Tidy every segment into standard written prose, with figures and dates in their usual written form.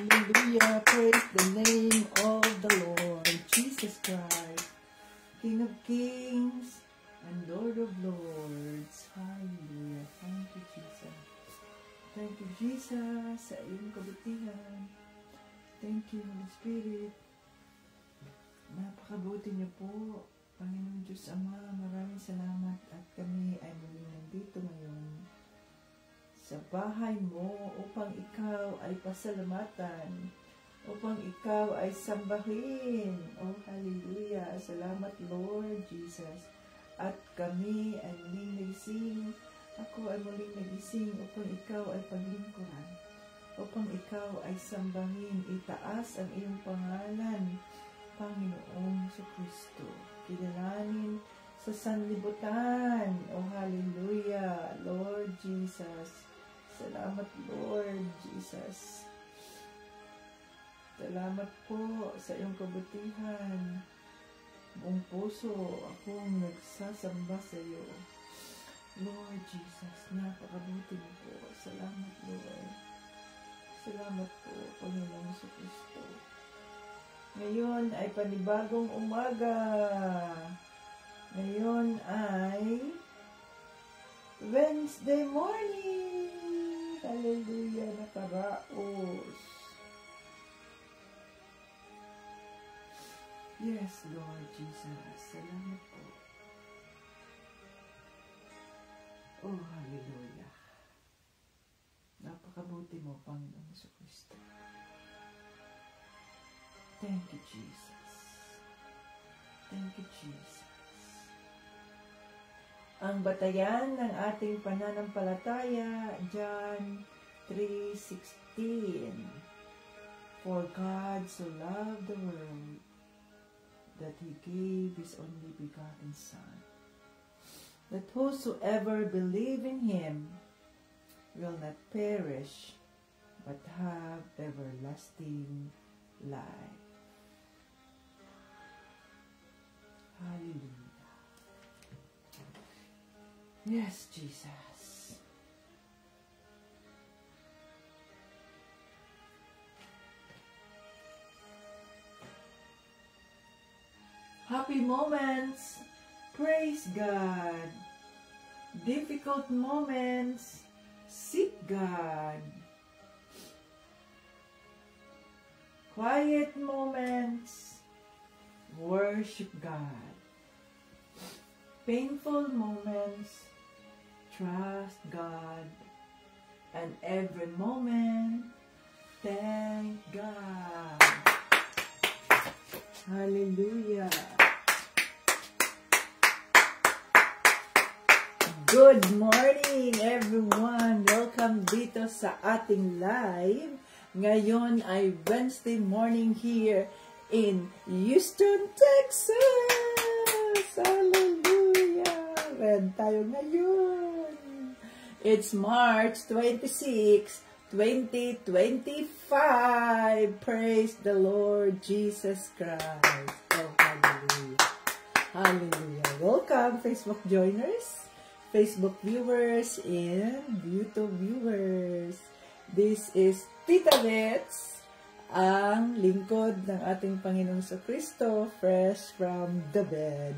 Hallelujah. Praise the name of the Lord Jesus Christ, King of Kings and Lord of Lords. Hallelujah. Thank you, Jesus. Thank you, Jesus, sa iyong kabutihan. Thank you, Holy Spirit. Napakabuti niyo po, Panginoon Diyos Ama. Maraming salamat at kami ay muling nandito ngayon sa bahay mo upang ikaw ay pasalamatan, upang ikaw ay sambahin. Oh, hallelujah. Salamat, Lord Jesus. At kami ay muling nagising. Ako ay muling nagising upang ikaw ay paglingkuran, upang ikaw ay sambahin, itaas ang iyong pangalan, Panginoong Kristo. Kilalanin sa sanlibutan. Oh, hallelujah, Lord Jesus. Salamat, Lord Jesus. Salamat po sa iyong kabutihan. Buong puso akong nagsasamba sa iyo. Lord Jesus, napakabuti mo po. Salamat, Lord. Salamat po, Panginoong Kristo. Ngayon ay panibagong umaga. Ngayon ay Wednesday morning. Hallelujah, nakaraos. Yes, Lord Jesus. Salamat po. Oh, hallelujah. Napakabuti mo, Panginoon sa Kristo. Thank you, Jesus. Thank you, Jesus. Ang batayan ng ating pananampalataya, John 3:16. For God so loved the world that He gave His only begotten Son, that whosoever believe in Him will not perish, but have everlasting life. Hallelujah. Yes, Jesus. Happy moments, praise God. Difficult moments, seek God. Quiet moments, worship God. Painful moments, trust God. And every moment, thank God. Hallelujah. Good morning, everyone. Welcome dito sa ating live. Ngayon ay Wednesday morning here in Houston, Texas. Hallelujah. Red tayo ngayon. It's March 26, 2025. Praise the Lord Jesus Christ. Oh, hallelujah. Hallelujah. Welcome, Facebook joiners, Facebook viewers, and YouTube viewers. This is Tita Bets, ang lingkod ng ating Panginoong Kristo, fresh from the bed.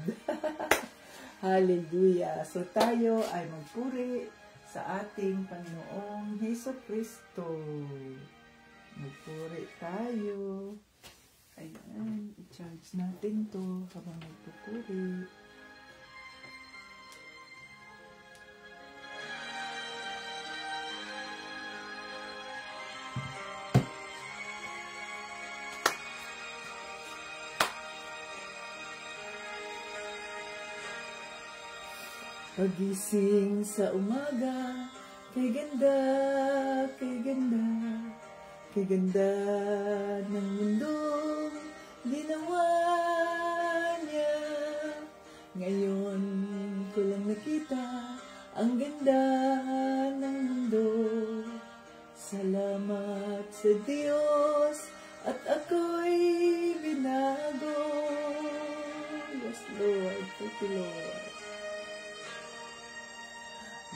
Hallelujah. So tayo ay magpuri sa ating Panginoong Kristo. Magpuri tayo. Ayan, i-charge natin to habang magpupuri. Pagising sa umaga, kay ganda, kay ganda, kay ganda ng mundong ginawa niya. Ngayon ko lang nakita ang ganda ng mundo. Salamat sa Diyos at ako'y binago. Yes, Lord. Thank you, Lord.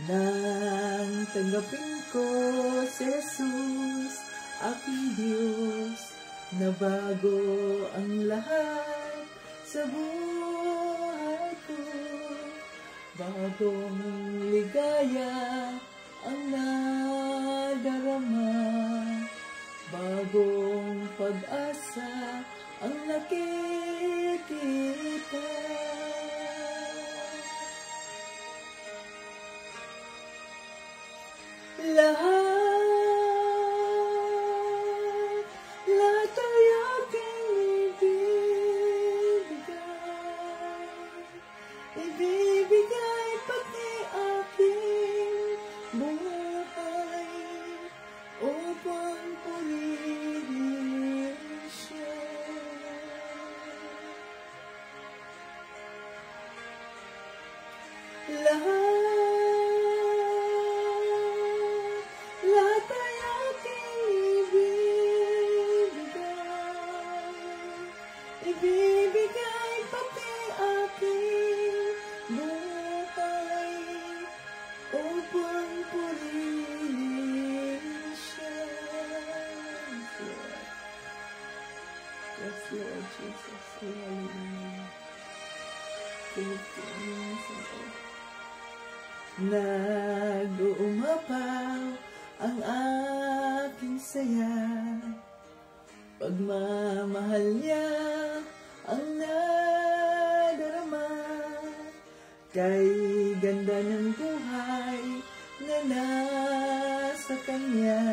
Nang tanggapin ko si Jesus, aking Diyos, na bago ang lahat sa buhay ko. Bagong ligaya ang nadarama, bagong pag-asa ang nakikita. Lahat ay aking ibibigay pati aking buhay upang purihin siya. Lahat ay aking ibibigay pati aking buhay upang purihin siya. Yes, Lord Jesus. Hallelujah. Nag-uumapaw ang aking saya, pagmamahal niya ang nadarama, kay ganda ng buhay na nasa kanya.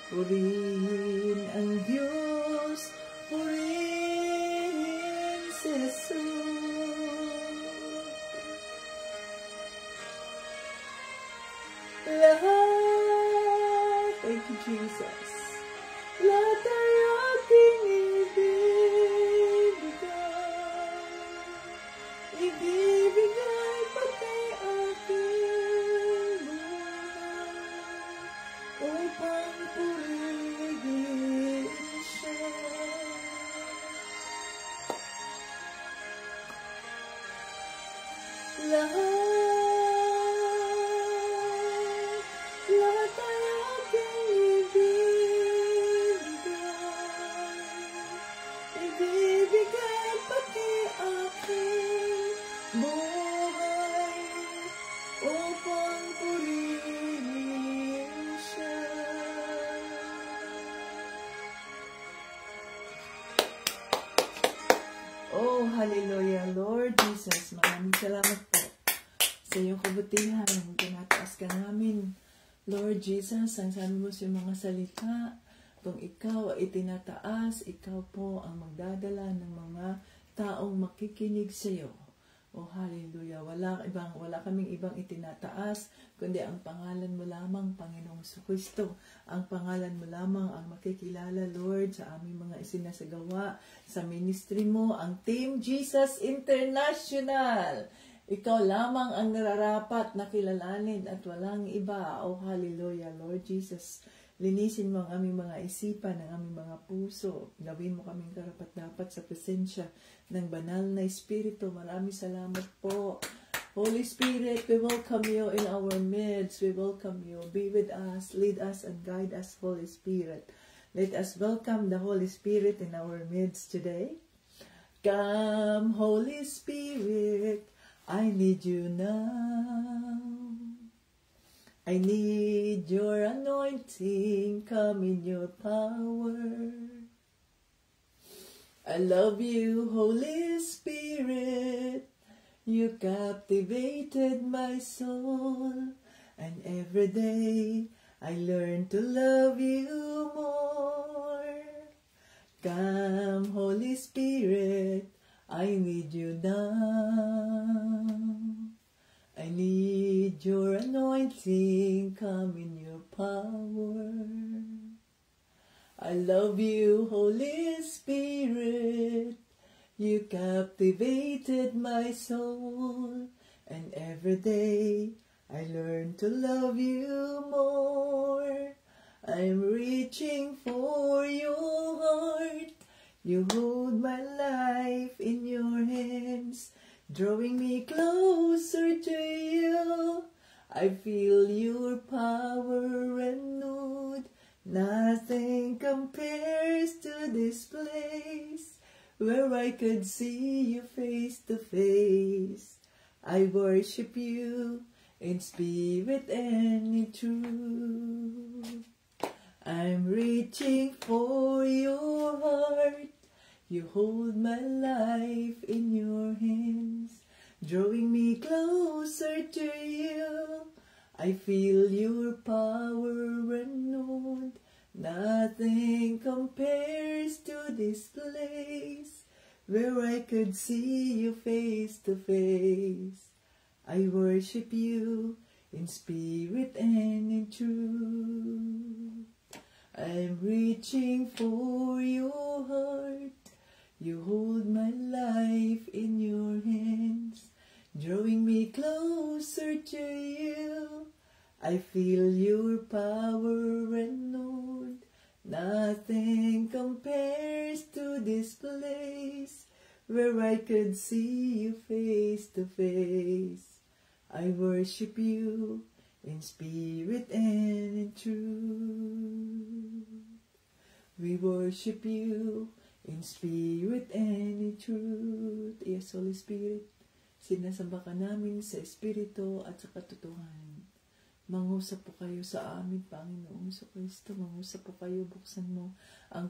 Purihin ang Diyos, purihin si Jesus. Lahat, thank you Jesus, lahat ay aking ibibigay pati aking buhay upang purihin siya. Lahat ay aking ibibigay pati aking buhay upang purihin siya. Oh, hallelujah, Lord Jesus. Maraming salamat po sa iyong kabutihan. Tinataas ka namin, Lord Jesus. Ang sabi mo sa mga salita, kung ikaw ay itinataas, ikaw po ang magdadala ng mga taong makikinig sa iyo. Oh, hallelujah. Wala kaming ibang itinataas, kundi ang pangalan mo lamang, Panginoong Kristo. Ang pangalan mo lamang ang makikilala, Lord, sa aming mga isinasagawa, sa ministry mo, ang Team Jesus International. Ikaw lamang ang nararapat na kilalanin at walang iba. Oh, hallelujah, Lord Jesus. Linisin mo ang aming mga isipan, ang aming mga puso. Gawin mo kaming karapat-dapat sa presensya ng banal na Espiritu. Maraming salamat po. Holy Spirit, we welcome you in our midst. We welcome you. Be with us, lead us, and guide us, Holy Spirit. Let us welcome the Holy Spirit in our midst today. Come, Holy Spirit, I need you now. I need your anointing, come in your power. I love you, Holy Spirit. You captivated my soul, and every day I learn to love you more. Come, Holy Spirit, I need you now. I need your anointing, come in your power. I love you, Holy Spirit. You captivated my soul, and every day I learn to love you more. I'm reaching for your heart. You hold my life in your hands, drawing me closer to you. I feel your power renewed Nothing compares to this place where I could see you face to face. I worship you in spirit and in truth. I'm reaching for your heart. You hold my life in your hands, drawing me closer to you. I feel your power renewed. Nothing compares to this place where I could see you face to face. I worship you in spirit and in truth. I'm reaching for your heart. You hold my life in your hands, drawing me closer to you. I feel your power renewed. Nothing compares to this place where I could see you face to face. I worship you in spirit and in truth. We worship you in spirit and in truth. Yes, Holy Spirit, sinasamba ka namin sa Espiritu at sa katotohanan. Mangusap po kayo sa amin, Panginoong Kristo. Mangusap po kayo, buksan mo ang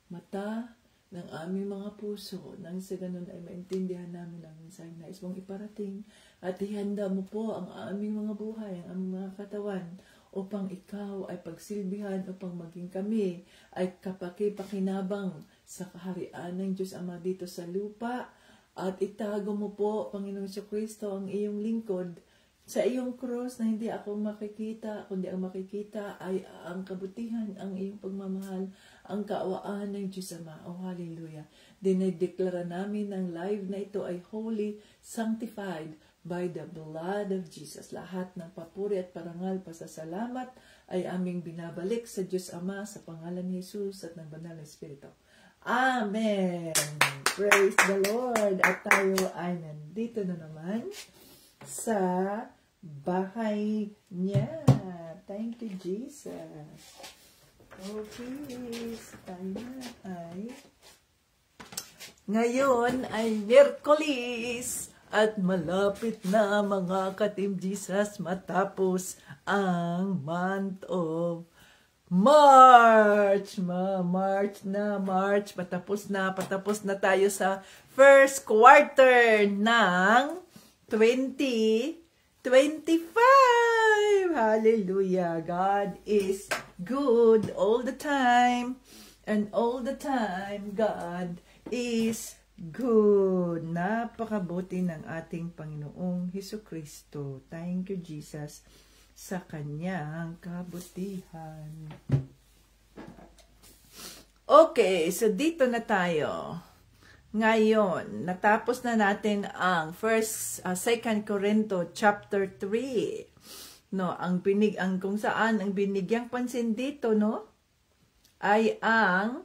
mata ng aming mga puso nang sa ganun ay maintindihan namin ang mensahe na nais mong iparating at ihanda mo po ang aming mga buhay, ang aming mga katawan upang ikaw ay pagsilbihan, upang maging kami ay kapakipakinabang sa kaharian ng Diyos Ama dito sa lupa. At itago mo po, Panginoong Kristo, ang iyong lingkod sa iyong cross na hindi ako makikita, kundi ang makikita ay ang kabutihan, ang iyong pagmamahal, ang kaawaan ng Diyos Ama. Oh, hallelujah. Dinideklara namin ang live na ito ay holy, sanctified by the blood of Jesus. Lahat ng papuri at parangal, pasasalamat ay aming binabalik sa Diyos Ama sa pangalan ni Jesus at ng Banal na Espiritu. Amen! Praise the Lord! At tayo ay nandito na naman sa bahay niya. Thank you, Jesus. Okay, tayo na ay ngayon ay Miyerkules at malapit na mga ka-Team Jesus matapos ang month of March. March. Patapos na tayo sa first quarter ng 2025. Hallelujah. God is good all the time. And all the time, God is good. Napakabuti ng ating Panginoong Hesukristo. Thank you, Jesus, sa kanyang kabutihan. Okay, so dito na tayo. Ngayon, natapos na natin ang 2 Corinto chapter 3. No, ang kung saan ang binigyang pansin dito, no, ay ang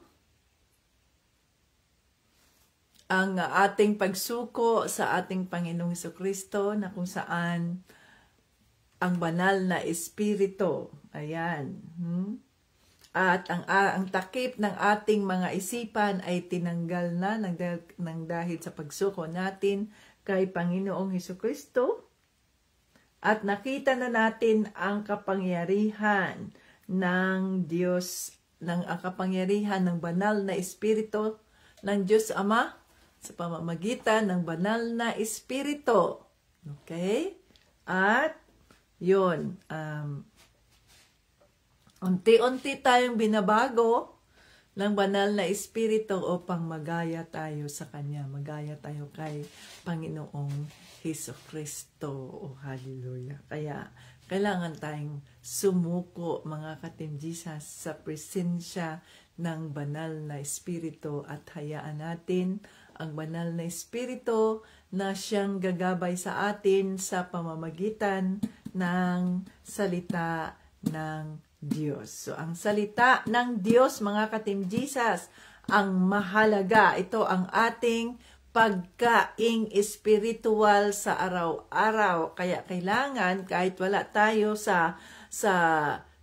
ating pagsuko sa ating Panginoong Hesukristo, na kung saan ang banal na espiritu, ayan, at ang takip ng ating mga isipan ay tinanggal na ng dahil sa pagsuko natin kay Panginoong Hesukristo, at nakita na natin ang kapangyarihan ng Diyos, ang kapangyarihan ng banal na espiritu ng Diyos Ama sa pamamagitan ng banal na espiritu. Okay? At yun, unti-unti tayong binabago ng banal na espiritu upang magaya tayo sa Kanya, magaya tayo kay Panginoong Hesukristo. Oh, hallelujah. Kaya, kailangan tayong sumuko, mga ka-Team Jesus, sa presensya ng banal na espiritu at hayaan natin ang banal na espiritu na siyang gagabay sa atin sa pamamagitan ng salita ng Diyos. So, ang salita ng Diyos, mga ka-Team Jesus, ang mahalaga. Ito ang ating pagkaing espiritual sa araw-araw. Kaya kailangan, kahit wala tayo sa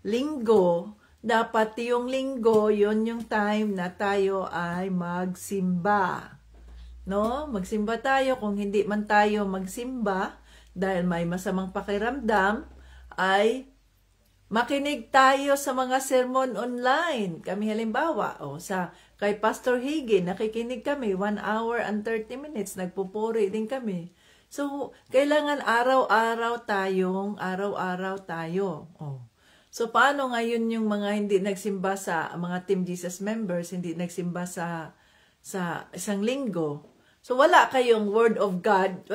linggo, dapat yung linggo, yun yung time na tayo ay magsimba. No? Magsimba tayo. Kung hindi man tayo magsimba, dahil may masamang pakiramdam, ay makinig tayo sa mga sermon online. Kami halimbawa, kay Pastor Higgy, nakikinig kami, 1 hour and 30 minutes, nagpupuri din kami. So, kailangan araw-araw tayo. So, paano ngayon yung mga hindi nagsimba sa mga Team Jesus members, hindi nagsimba sa isang linggo? So, wala kayong Word of God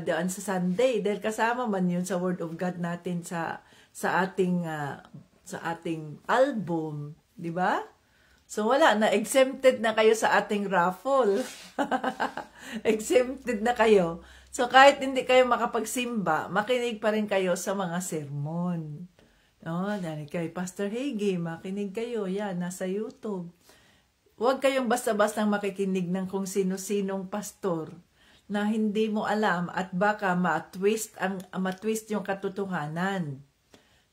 daan sa Sunday, dahil kasama man yun sa Word of God natin sa ating album, di ba? So, wala na, exempted na kayo sa ating raffle. Exempted na kayo. So, kahit hindi kayo makapagsimba, makinig pa rin kayo sa mga sermon. No, dahil kay Pastor Higgy, makinig kayo. Yan, nasa YouTube. Huwag kayong basta-bastang makikinig ng kung sino-sinong pastor na hindi mo alam at baka matwist yung katotohanan.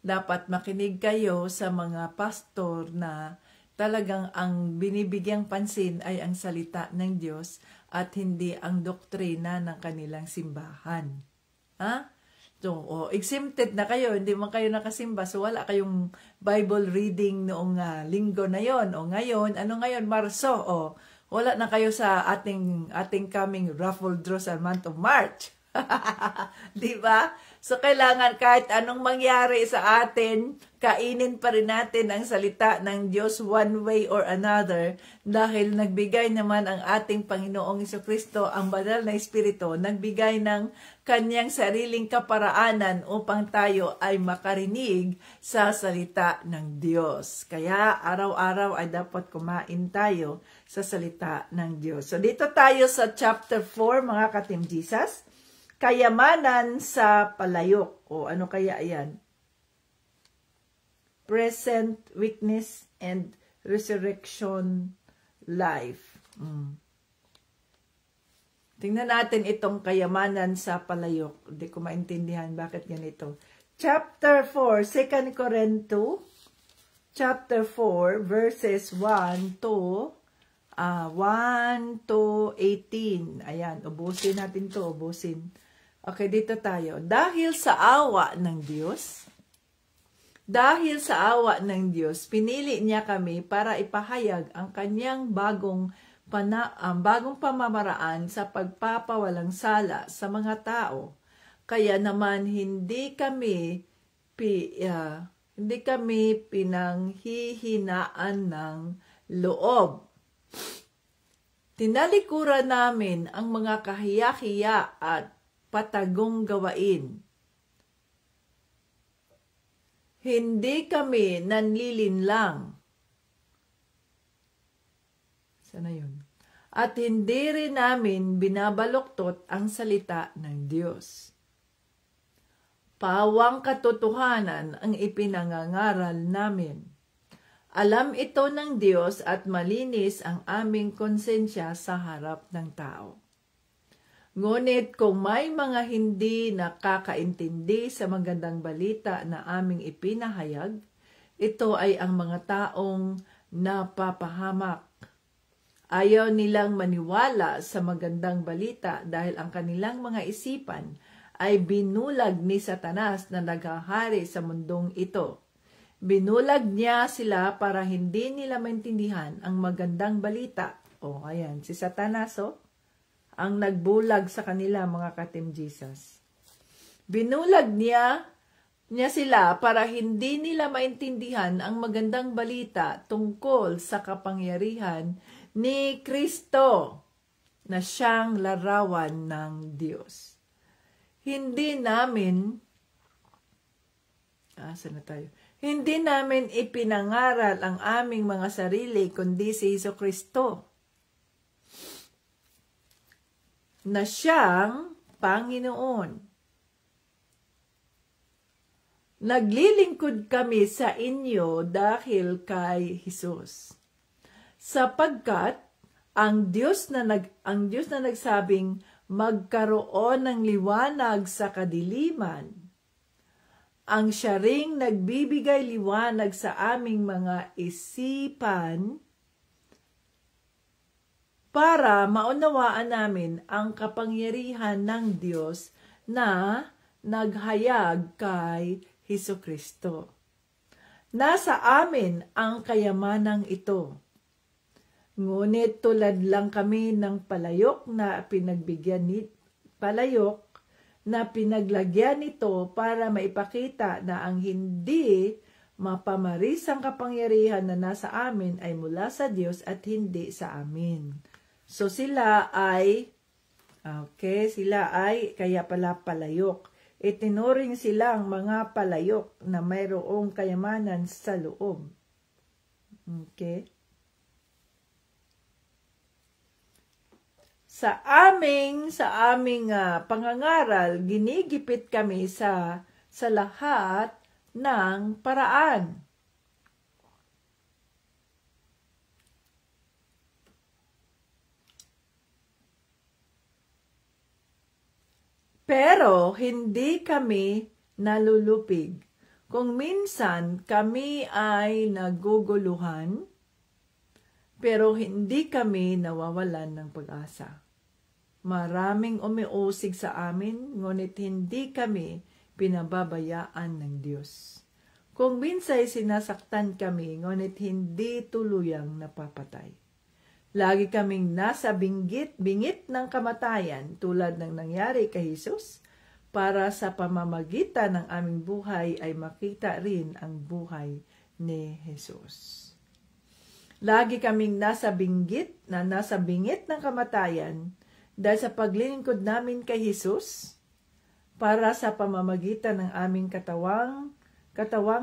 Dapat makinig kayo sa mga pastor na talagang ang binibigyang pansin ay ang salita ng Diyos at hindi ang doktrina ng kanilang simbahan. Ha? So, exempted na kayo, hindi man kayo nakasimba, so wala kayong Bible reading noong linggo na yon. O ngayon, Marso, wala na kayo sa ating coming raffle draw sa month of March. Di ba? So, kailangan kahit anong mangyari sa atin, kainin pa rin natin ang salita ng Diyos one way or another dahil nagbigay naman ang ating Panginoong Jesucristo, ang banal na Espiritu, nagbigay ng kanyang sariling kaparaanan upang tayo ay makarinig sa salita ng Diyos. Kaya araw-araw ay dapat kumain tayo sa salita ng Diyos. So, dito tayo sa chapter 4, mga ka-Team Jesus. Kayamanan sa palayok. O ano kaya yan? Present weakness and resurrection life. Tingnan natin itong kayamanan sa palayok. Hindi ko maintindihan bakit ganito. Chapter 4, 2 Corinto, chapter 4, verses 1 to 18. Ayan, ubusin natin to, ubusin. Okay, dito tayo. Dahil sa awa ng Diyos, pinili niya kami para ipahayag ang kanyang bagong pamamaraan sa pagpapawalang sala sa mga tao. Kaya naman hindi kami pinanghihinaan ng loob. Tinalikuran namin ang mga kahiya-hiya at patagong gawain. Hindi kami nanlilinlang. Sana yun. At hindi rin namin binabaluktot ang salita ng Diyos. Pawang katotohanan ang ipinangangaral namin. Alam ito ng Diyos at malinis ang aming konsensya sa harap ng tao. Ngunit kung may mga hindi nakakaintindi sa magandang balita na aming ipinahayag, ito ay ang mga taong napapahamak. Ayaw nilang maniwala sa magandang balita dahil ang kanilang mga isipan ay binulag ni Satanas na naghahari sa mundong ito. Binulag niya sila para hindi nila maintindihan ang magandang balita. Ayan, si Satanas, ang nagbulag sa kanila, mga ka-Team Jesus. Binulag niya sila para hindi nila maintindihan ang magandang balita tungkol sa kapangyarihan ni Kristo na siyang larawan ng Diyos. Hindi namin ipinangaral ang aming mga sarili kundi si Jesucristo na siyang Panginoon. Naglilingkod kami sa inyo dahil kay Jesus. Sapagkat ang Diyos na nagsabing magkaroon ng liwanag sa kadiliman ang siya ring nagbibigay liwanag sa aming mga isipan para maunawaan namin ang kapangyarihan ng Diyos na naghayag kay Hesukristo. Nasa amin ang kayamanang ito. Ngunit tulad lang kami ng palayok na pinaglagyan nito para maipakita na ang hindi mapamarisang kapangyarihan na nasa amin ay mula sa Diyos at hindi sa amin. So sila ay kaya pala palayok. Itinuring silang mga palayok na mayroong kayamanan sa loob. Okay? Sa aming pangangaral, ginigipit kami sa lahat ng paraan. Pero hindi kami nalulupig. Kung minsan kami ay naguguluhan, pero hindi kami nawawalan ng pag-asa. Maraming umiusig sa amin, ngunit hindi kami pinababayaan ng Diyos. Kung minsan sinasaktan kami, ngunit hindi tuluyang napapatay. Lagi kaming nasa bingit ng kamatayan tulad ng nangyari kay Jesus, para sa pamamagitan ng aming buhay ay makita rin ang buhay ni Jesus. Lagi kaming nasa bingit ng kamatayan dahil sa paglilingkod namin kay Jesus, para sa pamamagitan ng aming katawang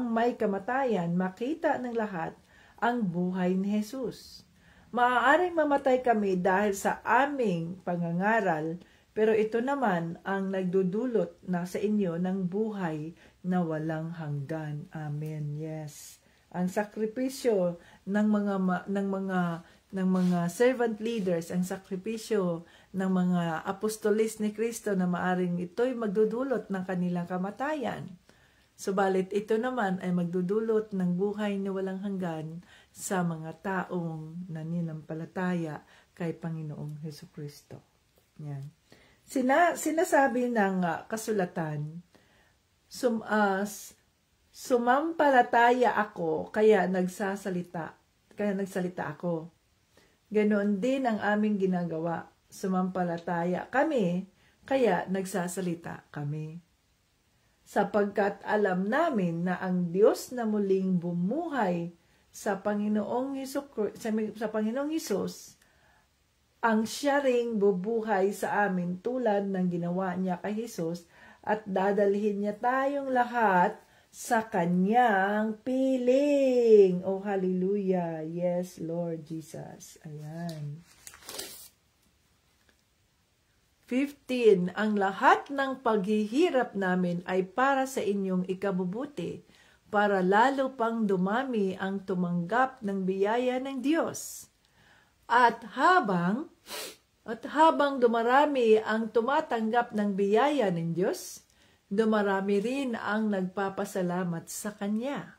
may kamatayan, makita ng lahat ang buhay ni Jesus. Maaaring mamatay kami dahil sa aming pangangaral, pero ito naman ang nagdudulot na sa inyo ng buhay na walang hanggan. Amen. Yes. Ang sakripisyo ng mga servant leaders, ang sakripisyo ng mga apostolis ni Kristo na maaring ito'y magdudulot ng kanilang kamatayan. Subalit ito naman ay magdudulot ng buhay na walang hanggan sa mga taong nananampalataya kay Panginoong Hesukristo. Yan. Sinasabi ng kasulatan, sumampalataya ako kaya nagsalita ako. Ganoon din ang aming ginagawa. Sumampalataya kami kaya nagsasalita kami. Sapagkat alam namin na ang Diyos na muling bumuhay sa Panginoong Hesus, ang siya ring bubuhay sa amin tulad ng ginawa niya kay Jesus, at dadalhin niya tayong lahat sa kanyang piling. Oh, hallelujah. Yes, Lord Jesus. Ayan. 15. Ang lahat ng paghihirap namin ay para sa inyong ikabubuti, para lalo pang dumami ang tumanggap ng biyaya ng Diyos. At habang dumarami ang tumatanggap ng biyaya ng Diyos, dumarami rin ang nagpapasalamat sa Kanya.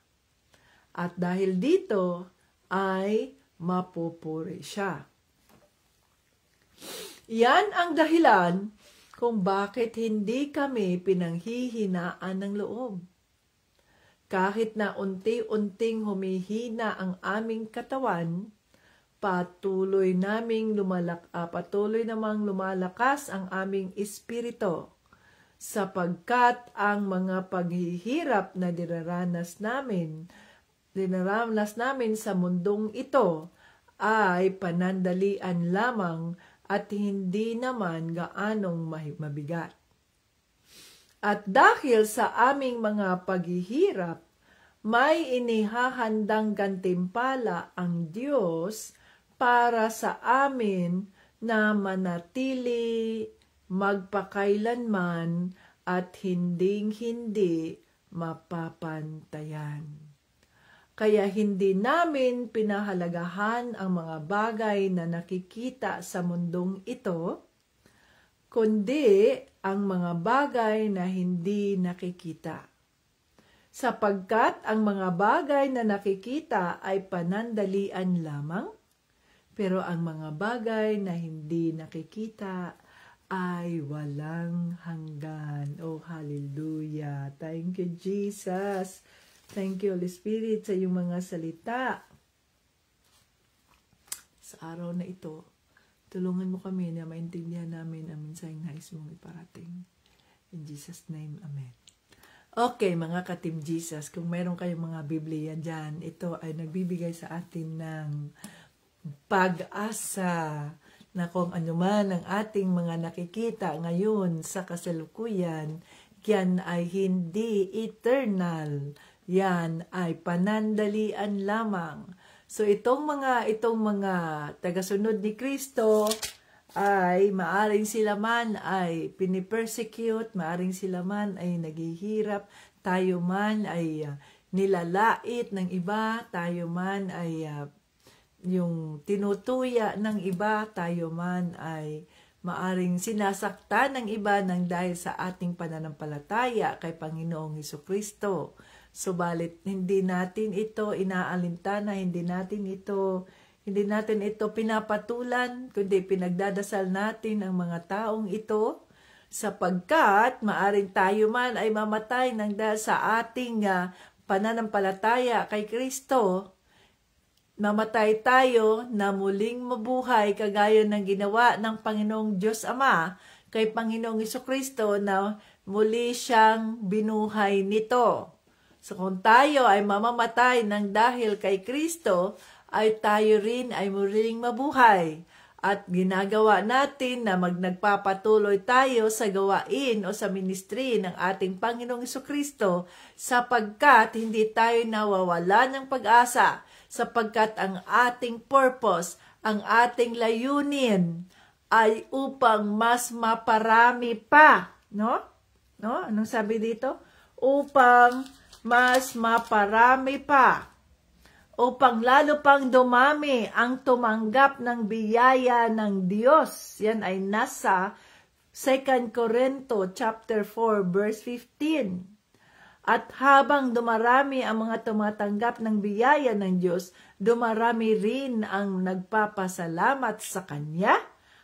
At dahil dito ay mapupuri siya. Yan ang dahilan kung bakit hindi kami pinanghihinaan ng loob. Kahit na unti-unting humihina ang aming katawan, patuloy namang lumalakas ang aming espiritu, sapagkat ang mga paghihirap na dinaranas namin sa mundong ito ay panandalian lamang at hindi naman gaanong mabigat. At dahil sa aming mga paghihirap, may inihahandang gantimpala ang Diyos para sa amin na manatili magpakailanman at hinding-hindi mapapantayan. Kaya hindi namin pinahalagahan ang mga bagay na nakikita sa mundong ito, kundi ang mga bagay na hindi nakikita. sapagkat ang mga bagay na nakikita ay panandalian lamang, pero ang mga bagay na hindi nakikita ay walang hanggan. Oh, hallelujah. Thank you, Jesus. Thank you, Holy Spirit, sa iyong mga salita. Sa araw na ito, tulungan mo kami na maintindihan namin ang mensaheng nais mong iparating. In Jesus' name, Amen. Okay, mga ka-Team Jesus, kung mayroon kayong mga Biblia dyan, ito ay nagbibigay sa atin ng pag-asa na kung ano man ang ating mga nakikita ngayon sa kasalukuyan, yan ay hindi eternal. Yan ay panandalian lamang. So itong mga tagasunod ni Kristo ay maaring sila man ay pinipersecute, maaring sila man ay naghihirap, tayo man ay nilalait ng iba, tayo man ay yung tinutuya ng iba, tayo man ay maaring sinasaktan ng iba ng dahil sa ating pananampalataya kay Panginoong Hesukristo. Subalit hindi natin ito inaalintana, hindi natin ito pinapatulan, kundi pinagdadasal natin ang mga taong ito, sapagkat maaring tayo man ay mamatay ng dahil sa ating pananampalataya kay Kristo. Mamatay tayo na muling mabuhay kagaya ng ginawa ng Panginoong Diyos Ama kay Panginoong Hesukristo na muli siyang binuhay nito. So kung tayo ay mamamatay ng dahil kay Kristo, ay tayo rin ay muling mabuhay. At ginagawa natin na nagpapatuloy tayo sa gawain o sa ministry ng ating Panginoong Hesukristo sapagkat hindi tayo nawawala ng pag-asa, sapagkat ang ating purpose, ang ating layunin ay upang mas maparami pa. No? Anong sabi dito? Upang mas maparami pa. Upang lalo pang dumami ang tumanggap ng biyaya ng Diyos. Yan ay nasa 2 Corinto chapter 4 verse 15. At habang dumarami ang mga tumatanggap ng biyaya ng Diyos, dumarami rin ang nagpapasalamat sa Kanya.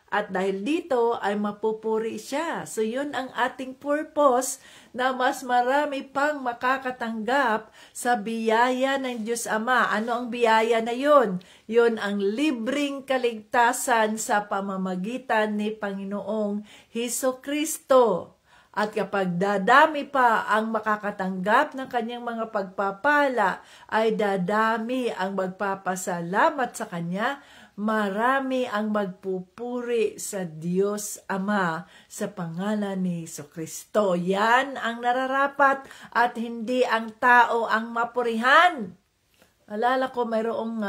At dahil dito ay mapupuri siya. So yun ang ating purpose, na mas marami pang makakatanggap sa biyaya ng Diyos Ama. Ano ang biyaya na yun? Yun ang libreng kaligtasan sa pamamagitan ni Panginoong Hesukristo. At kapag dadami pa ang makakatanggap ng kanyang mga pagpapala, ay dadami ang magpapasalamat sa kanya, marami ang magpupuri sa Diyos Ama sa pangalan ni Hesukristo. Yan ang nararapat at hindi ang tao ang mapurihan. Alala ko mayroong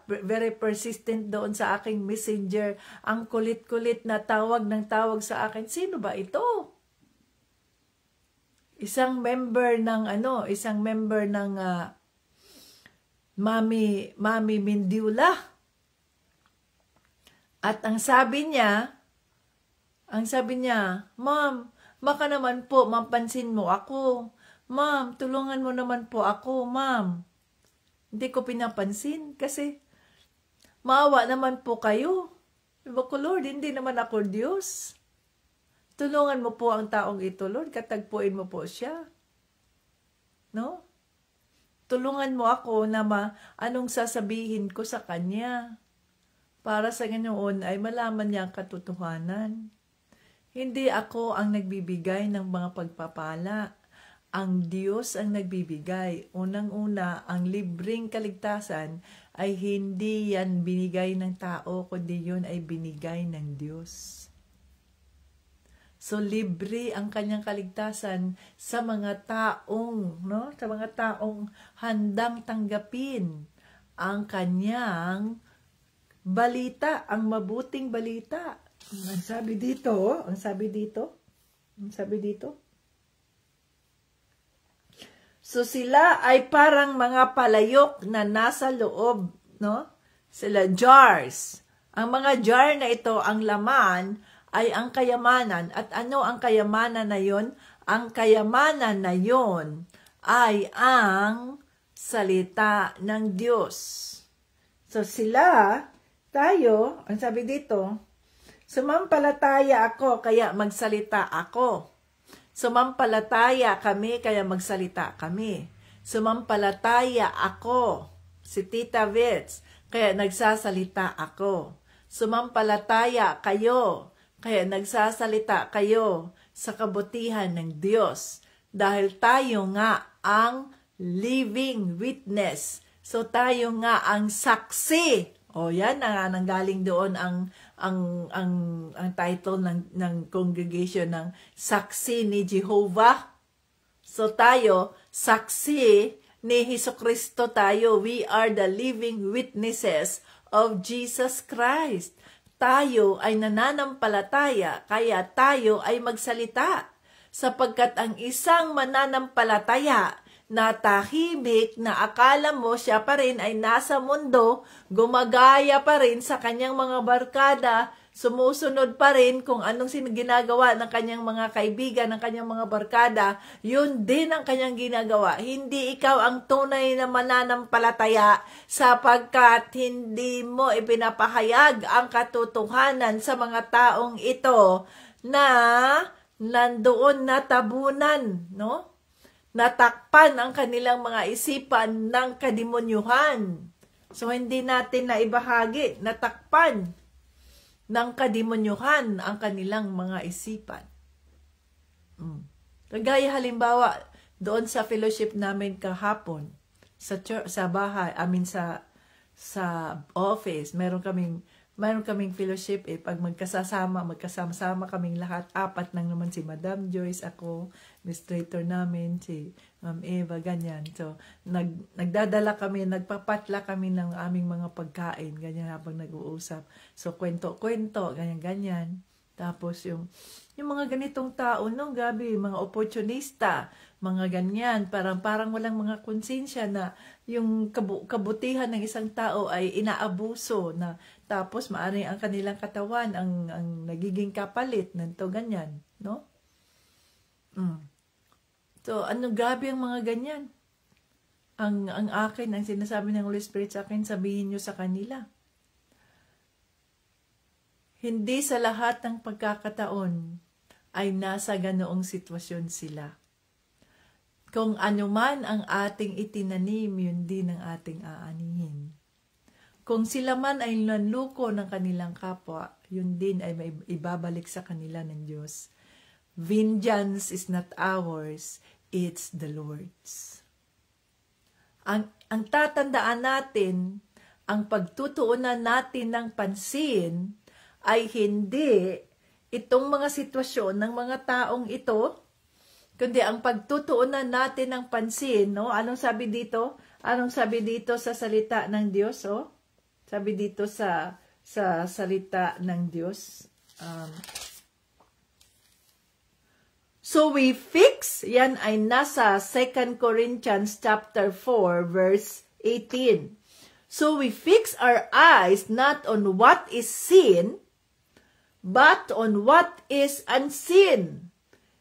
very persistent doon sa aking messenger, ang kulit-kulit na tawag ng tawag sa akin. Sino ba ito? Isang member ng Mami Mindula. At ang sabi niya, Ma'am, baka naman po mapansin mo ako. Ma'am, tulungan mo naman po ako, ma'am. Hindi ko pinapansin kasi maawa naman po kayo. Sabi ko, Lord, hindi naman ako Diyos. Tulungan mo po ang taong ito, Lord. Katagpuin mo po siya. No? Tulungan mo ako na anong sasabihin ko sa kanya. Para sa ganoon ay malaman niya ang katotohanan. Hindi ako ang nagbibigay ng mga pagpapala. Ang Diyos ang nagbibigay. Unang-una, ang libreng kaligtasan ay hindi yan binigay ng tao, kundi yun ay binigay ng Diyos. So, libre ang kanyang kaligtasan sa mga taong, sa mga taong handang tanggapin ang kanyang balita, ang mabuting balita. Ang sabi dito. So, sila ay parang mga palayok na nasa loob, Sila jars. Ang mga jar na ito, ang laman ay ang kayamanan. At ano ang kayamanan na yon? ang kayamanan na yon ay ang salita ng Diyos. So tayo, ang sabi dito, sumampalataya ako, kaya magsalita ako. Sumampalataya kami, kaya magsalita kami. Sumampalataya ako, si Tita Vets, kaya nagsasalita ako. Sumampalataya kayo, kaya nagsasalita kayo sa kabutihan ng Diyos. Dahil tayo nga ang living witness. So tayo nga ang saksi. O yan na nanggaling doon ang title ng congregation ng Saksi ni Jehovah. So tayo, saksi ni Hesukristo tayo. We are the living witnesses of Jesus Christ. Tayo ay nananampalataya, kaya tayo ay magsalita. Sapagkat ang isang mananampalataya na tahimik na akala mo siya pa rin ay nasa mundo, gumagaya pa rin sa kanyang mga barkada, sumusunod pa rin kung anong ginagawa ng kanyang mga kaibigan, ng kanyang mga barkada, yun din ang kanyang ginagawa. Hindi ikaw ang tunay na mananampalataya sapagkat hindi mo ipinapahayag ang katotohanan sa mga taong ito na nandoon natabunan, no? Natakpan ang kanilang mga isipan ng kademonyuhan. So, hindi natin na ibahagi, natakpan ng kademonyuhan ang kanilang mga isipan. Kagaya halimbawa, doon sa fellowship namin kahapon, sa bahay, sa office, meron kaming fellowship pag magkasama-sama kaming lahat, 4 lang naman, si Madam Joyce, ako, administrator namin, si Ma'am Eva, ganyan. So, nagdadala kami, nagpapatla kami ng aming mga pagkain, ganyan habang nag-uusap. So, kwento-kwento, ganyan-ganyan. Tapos, yung mga ganitong tao, no, gabi, mga opportunista, mga ganyan, parang walang mga konsensya na yung kabutihan ng isang tao ay inaabuso na tapos maaring ang kanilang katawan ang nagiging kapalit nito ganyan, no? So, gabi ang mga ganyan? Ang akin, ang sinasabi ng Holy Spirit sa akin, sabihin nyo sa kanila. Hindi sa lahat ng pagkakataon ay nasa ganoong sitwasyon sila. Kung ano man ang ating itinanim, yun din ang ating aanihin. Kung sila man ay nanluko ng kanilang kapwa, yun din ay may ibabalik sa kanila ng Diyos. Vengeance is not ours, it's the Lord's. Ang tatandaan natin, ang pagtutuunan natin ng pansin ay hindi itong mga sitwasyon ng mga taong ito, kundi ang pagtutuunan natin ng pansin, no? Anong sabi dito? Anong sabi dito sa salita ng Diyos, oh? Sabi dito sa salita ng Diyos. So we fix, yan ay nasa 2 Corinthians chapter 4 verse 18. So we fix our eyes not on what is seen, but on what is unseen.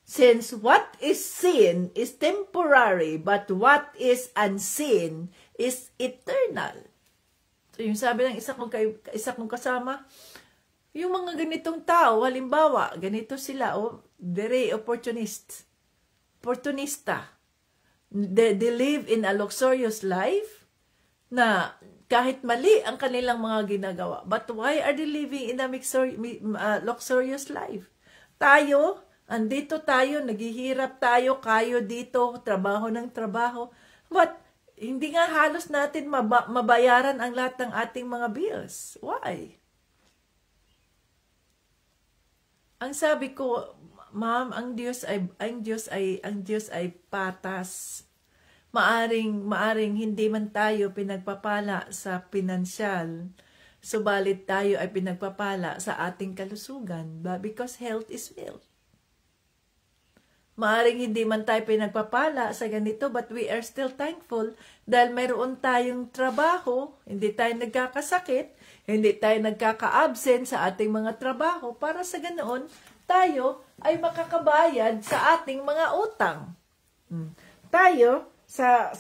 Since what is seen is temporary, but what is unseen is eternal. So yung sabi ng isa kong kasama, yung mga ganitong tao, halimbawa, ganito sila, very opportunista. They live in a luxurious life na kahit mali ang kanilang mga ginagawa. But why are they living in a luxurious life? Tayo, andito tayo, naghihirap tayo, kayo dito, trabaho ng trabaho. But hindi nga halos natin mabayaran ang lahat ng ating mga bills. Why? Ang sabi ko, ma'am, ang Diyos ay patas. Maaring hindi man tayo pinagpapala sa pinansyal, subalit tayo ay pinagpapala sa ating kalusugan, because health is wealth. Maaring hindi man tayo pinagpapala sa ganito, but we are still thankful dahil mayroon tayong trabaho, hindi tayo nagkakasakit, hindi tayo nagkaka-absent sa ating mga trabaho, para sa ganoon tayo ay makakabayad sa ating mga utang. Tayo, sa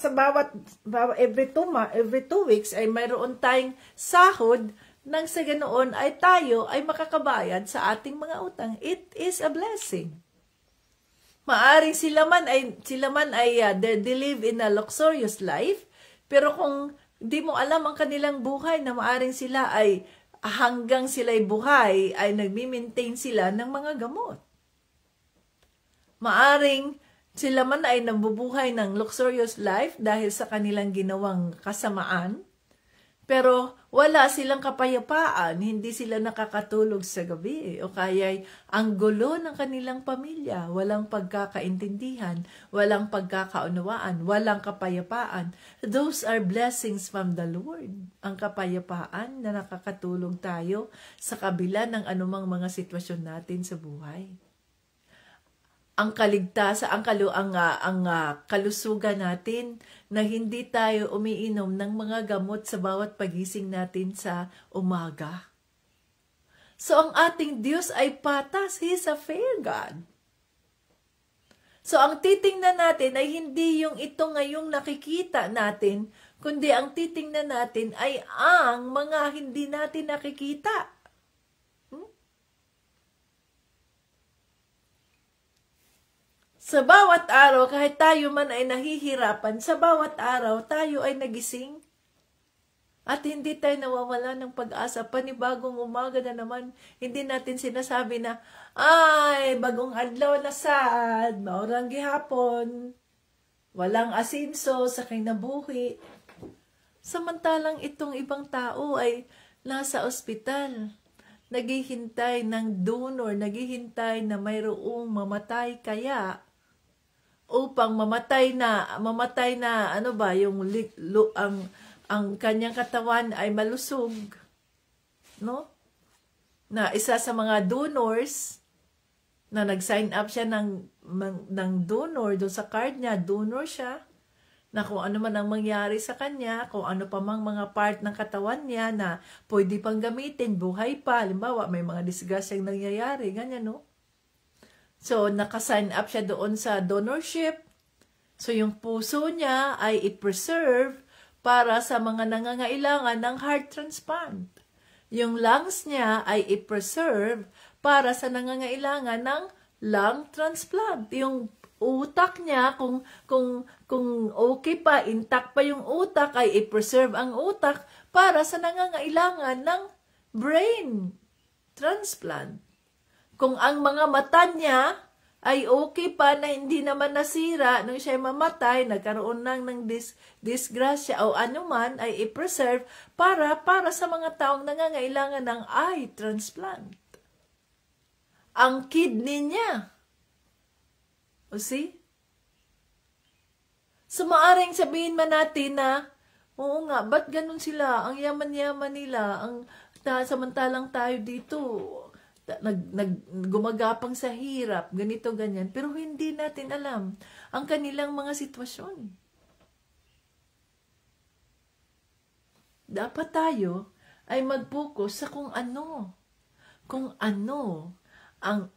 every 2 weeks ay mayroon tayong sahod nang sa ganoon ay tayo ay makakabayad sa ating mga utang. It is a blessing. Maaring sila man ay they live in a luxurious life, pero kung di mo alam ang kanilang buhay na maaring sila ay hanggang sila'y buhay ay nagmi-maintain sila ng mga gamot. Maaring sila man ay nabubuhay ng luxurious life dahil sa kanilang ginawang kasamaan, pero wala silang kapayapaan, hindi sila nakakatulog sa gabi, o kaya ang gulo ng kanilang pamilya, walang pagkakaintindihan, walang pagkakaunawaan, walang kapayapaan. Those are blessings from the Lord. Ang kapayapaan na nakakatulog tayo sa kabila ng anumang mga sitwasyon natin sa buhay. Ang kaligtasan, ang kalusugan natin na hindi tayo umiinom ng mga gamot sa bawat pagising natin sa umaga. So, ang ating Diyos ay patas. He is a fair God. So, ang titingnan natin ay hindi yung ito ngayong nakikita natin, kundi ang titingnan natin ay ang mga hindi natin nakikita. Sa bawat araw, kahit tayo man ay nahihirapan, sa bawat araw, tayo ay nagising. At hindi tayo nawawala ng pag-asa. Panibagong umaga na naman, hindi natin sinasabi na, ay, bagong adlaw na sad, maurang gihapon, walang asinso sa kinabuhi. Samantalang itong ibang tao ay nasa ospital, naghihintay ng donor, naghihintay na mayroong mamatay kaya, upang mamatay na ang kanyang katawan ay malusog, no? Na isa sa mga donors na nag-sign up siya ng donor doon sa card niya, donor siya, na kung ano man ang mangyari sa kanya, kung ano pa mang mga part ng katawan niya na pwede pang gamitin, buhay pa, halimbawa may mga disgrasyang nangyayari, ganyan, no? So, naka-sign up siya doon sa donorship. So, yung puso niya ay i-preserve para sa mga nangangailangan ng heart transplant. Yung lungs niya ay i-preserve para sa nangangailangan ng lung transplant. Yung utak niya, kung okay pa, intact pa yung utak, ay i-preserve ang utak para sa nangangailangan ng brain transplant. Kung ang mga mata niya ay okay pa na hindi naman nasira nung siya mamatay, nagkaroon ng disgrasya o anuman, ay i-preserve para sa mga taong nangangailangan ng eye transplant. Ang kidney niya. O see? So, maaring sabihin man natin na, oo nga, ba't ganun sila? Ang yaman-yaman nila, samantalang tayo dito, gumagapang sa hirap, ganito, ganyan. Pero hindi natin alam ang kanilang mga sitwasyon. Dapat tayo ay mag-focus sa kung ano ang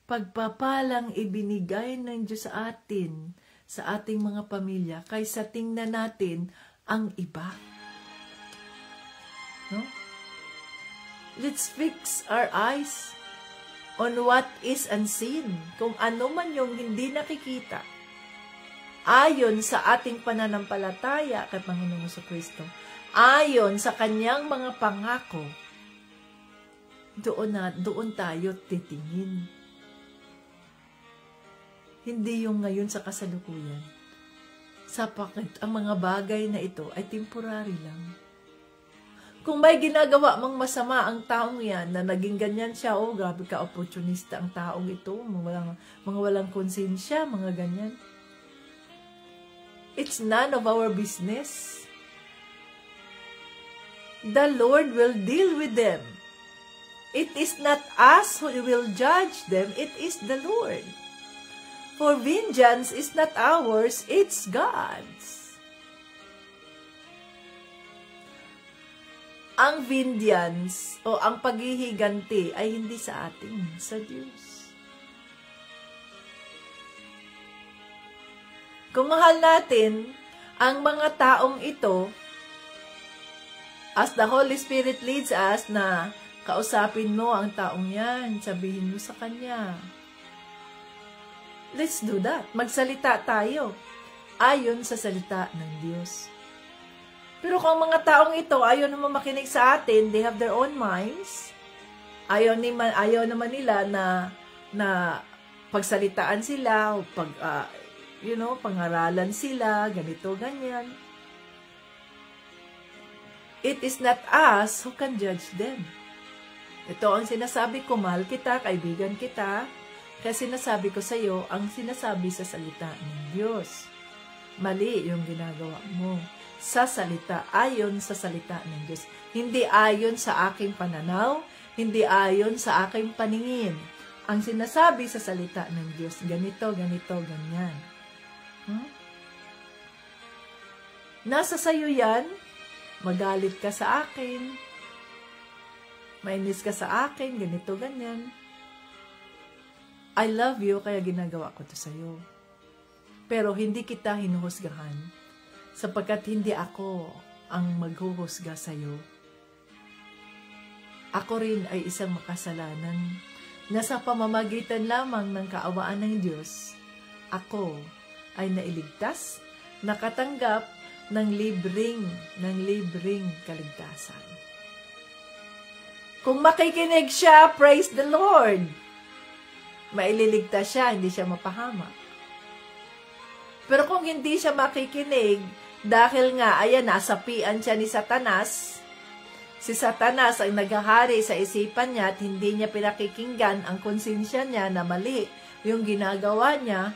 pagpapalang ibinigay ng Diyos sa atin, sa ating mga pamilya, kaysa tingnan natin ang iba. No? Let's fix our eyes on what is unseen. Kung ano man yung hindi nakikita. Ayon sa ating pananampalataya kay Panginoong Jesucristo. Ayon sa kanyang mga pangako. Doon tayo titingin. Hindi yung ngayon sa kasalukuyan. Sapagkat ang mga bagay na ito ay temporary lang. Kung may ginagawa mang masama ang taong yan, na naging ganyan siya, oh, grabe ka, opportunista ang taong ito, mga walang konsensya, mga ganyan. It's none of our business. The Lord will deal with them. It is not us who will judge them, it is the Lord. For vengeance is not ours, it's God's. Ang vengeance o ang paghihiganti ay hindi sa atin, sa Diyos. Kung mahal natin ang mga taong ito, as the Holy Spirit leads us na kausapin mo ang taong yan, sabihin mo sa kanya. Let's do that. Magsalita tayo ayon sa salita ng Diyos. Pero kung mga taong ito ayaw naman makinig sa atin, they have their own minds, ayaw naman nila na pagsalitaan sila, o pangaralan sila, ganito, ganyan. It is not us who can judge them. Ito ang sinasabi ko, mahal kita, kaibigan kita, kaya sinasabi ko sa iyo ang sinasabi sa salita ng Diyos. Mali yung ginagawa mo sa salita, ayon sa salita ng Diyos. Hindi ayon sa aking pananaw, hindi ayon sa aking paningin. Ang sinasabi sa salita ng Diyos, ganito, ganito, ganyan. Nasa sayo yan, magalit ka sa akin, mainis ka sa akin, ganito, ganyan. I love you, kaya ginagawa ko to sa'yo. Pero hindi kita hinuhusgahan, sapagkat hindi ako ang maghuhusga sa'yo. Ako rin ay isang makasalanan, na sa pamamagitan lamang ng kaawaan ng Diyos, ako ay nailigtas, nakatanggap ng libreng kaligtasan. Kung makikinig siya, praise the Lord, maililigtas siya, hindi siya mapahamak. Pero kung hindi siya makikinig, dahil nga, ayan, nasapian siya ni Satanas, si Satanas ang naghahari sa isipan niya at hindi niya pinakikinggan ang konsensya niya na mali yung ginagawa niya,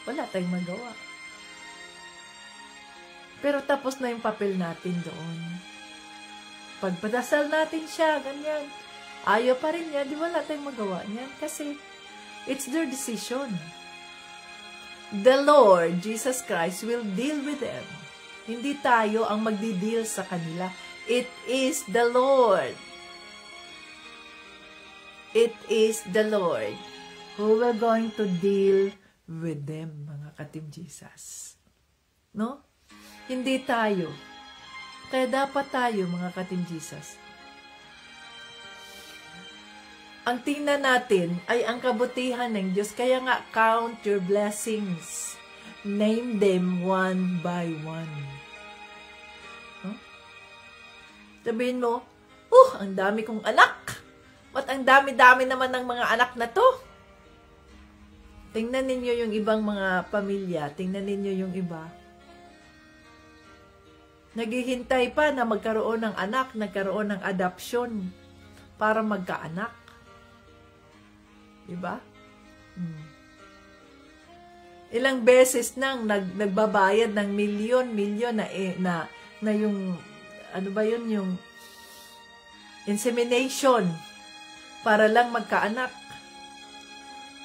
wala tayong magawa. Pero tapos na yung papel natin doon. Pagpadasal natin siya, ganyan. Ayaw pa rin niya, di wala tayong magawa niyan. Kasi, it's their decision. The Lord, Jesus Christ, will deal with them. Hindi tayo ang magdi-deal sa kanila. It is the Lord. It is the Lord who will going to deal with them, mga ka-Team Jesus. No? Hindi tayo. Kaya dapat tayo, mga ka-Team Jesus, ang tingnan natin ay ang kabutihan ng Diyos. Kaya nga, count your blessings. Name them one by one. Huh? Sabihin mo, ang dami kong anak. At ang dami-dami naman ng mga anak na to. Tingnan ninyo yung ibang mga pamilya. Tingnan ninyo yung iba. Naghihintay pa na magkaroon ng anak, nagkaroon ng adoption para magkaanak. Diba? Ilang beses nang nagbabayad ng milyon na yung ano ba yun, yung insemination para lang magkaanak.